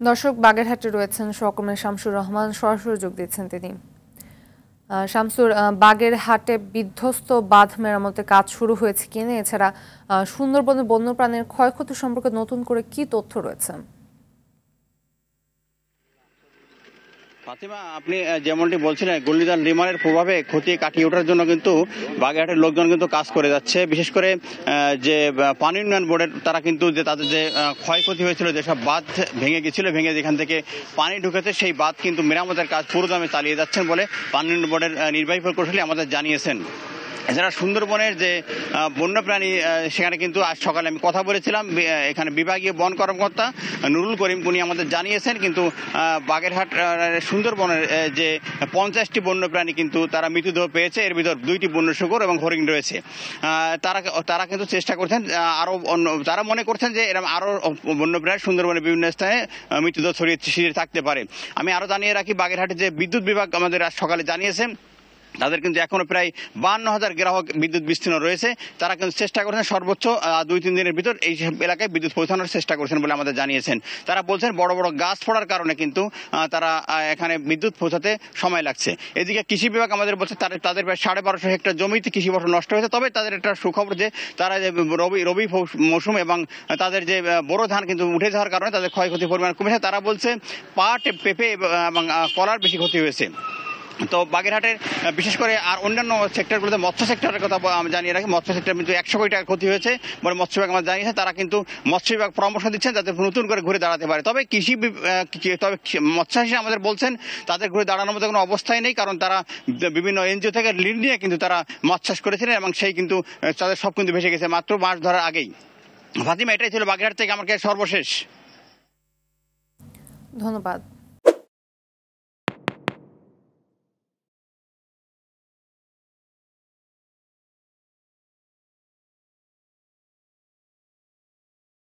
দর্শক বাগেরহাটে রয়েছেন সহকর্মী শামসুর রহমান, সরাসরি যোগ দিচ্ছেন তিনি। শামসুর, বাগেরহাটে বিধ্বস্ত বাঁধ মেরামতের কাজ শুরু হয়েছে কিনা, এছাড়া সুন্দরবনে বন্যপ্রাণীর ক্ষয়ক্ষতি সম্পর্কে নতুন করে কি তথ্য রয়েছে? ফাতিমা, আপনি যেমনটি বলছিলেন ঘূর্ণিঝড় রিমানের প্রভাবে ক্ষতি কাটিয়ে ওঠার জন্য কিন্তু বাগেরহাটের লোকজন কিন্তু কাজ করে যাচ্ছে। বিশেষ করে যে পানি উন্নয়ন বোর্ডের তারা কিন্তু যে তাদের যে ক্ষয়ক্ষতি হয়েছিল, যেসব বাঁধ ভেঙে গেছিল, ভেঙে যেখান থেকে পানি ঢুকেছে সেই বাঁধ কিন্তু মেরামতের কাজ পুরোদমে চালিয়ে যাচ্ছেন বলে পানি উন্নয়ন বোর্ডের নির্বাহী প্রকৌশলী আমাদের জানিয়েছেন। এছাড়া সুন্দরবনের যে বন্যপ্রাণী, সেখানে কিন্তু আজ সকালে আমি কথা বলেছিলাম, এখানে বিভাগীয় বন কর্মকর্তা নুরুল করিম উনি আমাদের জানিয়েছেন কিন্তু বাগেরহাট সুন্দরবনের যে 50টি বন্যপ্রাণী কিন্তু তারা মৃতদেহ পেয়েছে। এর ভিতর 2টি বন্য শুকর এবং হরিণ রয়েছে। তারা কিন্তু চেষ্টা করছেন আরও তারা মনে করছেন যে এরকম আরও বন্যপ্রাণী সুন্দরবনের বিভিন্ন স্থানে মৃতদেহ ছড়িয়ে থাকতে পারে। আমি আরও জানিয়ে রাখি, বাগেরহাটে যে বিদ্যুৎ বিভাগ আমাদের আজ সকালে জানিয়েছেন তাদের কিন্তু এখনো প্রায় 52,000 গ্রাহক বিদ্যুৎ বিচ্ছিন্ন রয়েছে। তারা কিন্তু চেষ্টা করছেন সর্বোচ্চ 2-3 দিনের ভিতর এই এলাকায় বিদ্যুৎ পৌঁছানোর চেষ্টা করছেন বলে আমাদের জানিয়েছেন। তারা বলছেন বড় বড় গাছ পড়ার কারণে কিন্তু তারা এখানে বিদ্যুৎ পৌঁছাতে সময় লাগছে। এদিকে কৃষি বিভাগ আমাদের বলছে তাদের প্রায় 1250 হেক্টর জমিতে কৃষি ফসল নষ্ট হয়েছে। তবে তাদের একটা সুখবর যে তারা যে রবি মৌসুম এবং তাদের যে বোরো ধান কিন্তু উঠে যাওয়ার কারণে তাদের ক্ষয়ক্ষতির পরিমাণ কমেছে। তারা বলছে পাট, পেঁপে এবং কলার বেশি ক্ষতি হয়েছে। তো বাগেরহাটের বিশেষ করে আর অন্যান্য সেক্টরগুলোতে মৎস্য সেক্টরের কথা আমি জানিয়ে রাখি, মৎস্য সেক্টর কিন্তু 100 কোটি টাকা ক্ষতি হয়েছে বলে মৎস্য বিভাগ আমার জানিয়েছে। তারা কিন্তু মৎস্য বিভাগ পরামর্শ দিচ্ছেন যাতে নতুন করে ঘুরে দাঁড়াতে পারে। তবে মৎস্য চাষী আমাদের বলছেন তাদের ঘুরে দাঁড়ানোর মতো কোনো অবস্থাই নেই, কারণ তারা বিভিন্ন এনজিও থেকে ঋণ নিয়ে কিন্তু তারা মাছ চাষ করেছিলেন এবং সেই কিন্তু তাদের সব কিন্তু ভেসে গেছে মাত্র মাছ ধরার আগেই। ফাতিমা, এটাই ছিল বাগেরহাট থেকে আমার কাছে সর্বশেষ। ধন্যবাদ।